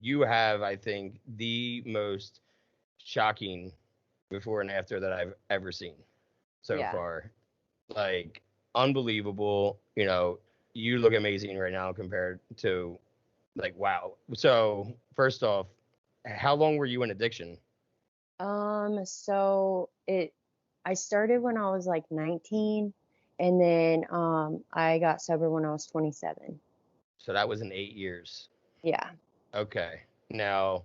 you have, I think, the most shocking before and after that I've ever seen so Yeah. far. Like, unbelievable. You look amazing right now compared to, like, wow. So, first off, how long were you in addiction? So I started when I was like 19, and then I got sober when I was 27. So that was in 8 years. Yeah. Okay. Now,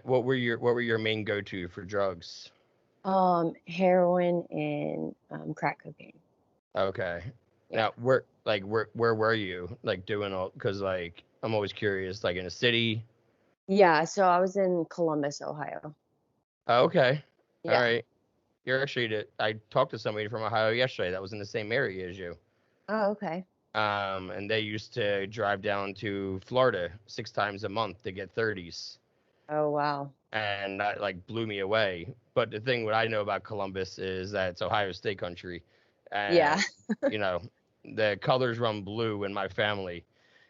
what were your main go-to for drugs? Heroin and crack cocaine. Okay. Yeah. Now, where were you, like, doing all? Because, like, I'm always curious, like, in a city. Yeah, so I was in Columbus, Ohio. Oh, okay. All Yeah. right. I talked to somebody from Ohio yesterday that was in the same area as you. Oh, okay. And they used to drive down to Florida 6 times a month to get 30s. Oh, wow. And that, like, blew me away. But the thing what I know about Columbus is that it's Ohio State country, Yeah. and you know the colors run blue in my family.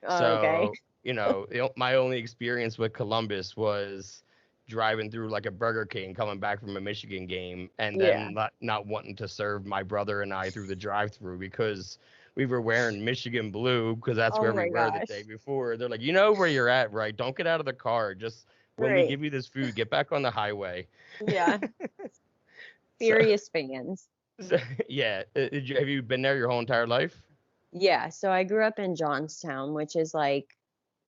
Oh, okay. So my only experience with Columbus was driving through, like, a Burger King coming back from a Michigan game, and Yeah. then not wanting to serve my brother and I through the drive-through because we were wearing Michigan blue because that's Oh where we my were the day gosh. before. They're like, you know where you're at, right? Don't get out of the car. Just when we Right. give you this food, get back on the highway. Yeah. So, Serious fans. so yeah, have you been there your whole entire life? Yeah, so I grew up in Johnstown, which is like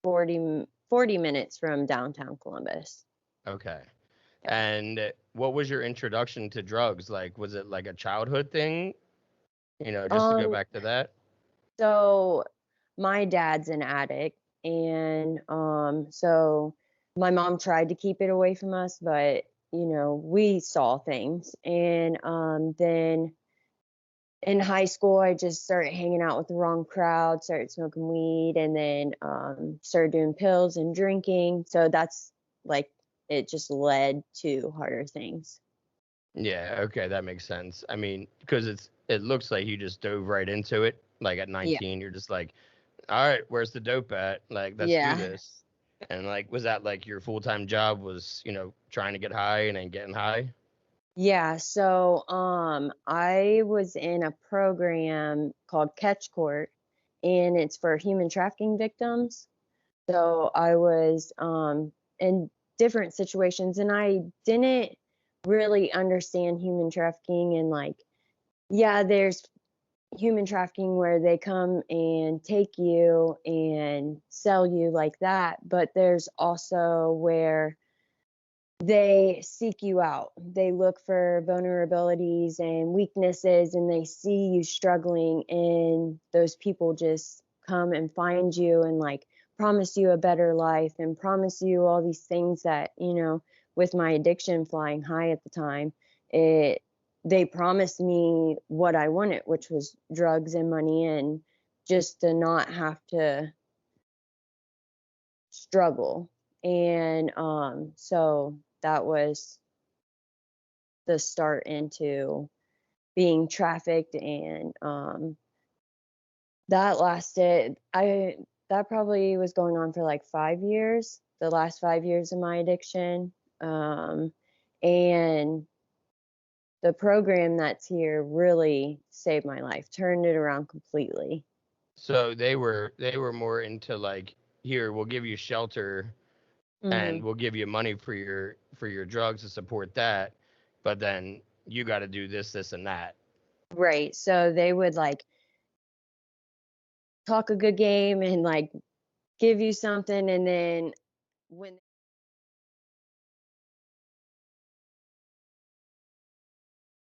40 minutes from downtown Columbus. Okay. Yeah. And what was your introduction to drugs? Like, was it like a childhood thing? Just to go Um, back to that. so my dad's an addict, and so my mom tried to keep it away from us, but we saw things. And then in high school, I just started hanging out with the wrong crowd, started smoking weed, and then started doing pills and drinking. So that's like it just led to harder things. Yeah, okay, that makes sense. I mean, because it looks like you just dove right into it. Like, at Yeah. 19, you're just like, all right, where's the dope at? Like, let's do Yeah. this. And, like, was that like your full-time job was, trying to get high and then getting high? Yeah. So I was in a program called Catch Court, and it's for human trafficking victims. So I was in different situations, and I didn't really understand human trafficking. And like, yeah, there's human trafficking where they come and take you and sell you like that, but there's also where they seek you out. They look for vulnerabilities and weaknesses, and they see you struggling, and those people just come and find you and like promise you a better life and promise you all these things that, with my addiction flying high at the time, it they promised me what I wanted, which was drugs and money, and just to not have to struggle. And so that was the start into being trafficked. And that lasted I that probably was going on for like 5 years, the last 5 years of my addiction. And the program that's here really saved my life, turned it around completely. So they were more into, like, here, we'll give you shelter and Hmm. we'll give you money for your drugs to support that, but then you got to do this and that. Right, so they would like talk a good game and like give you something, and then when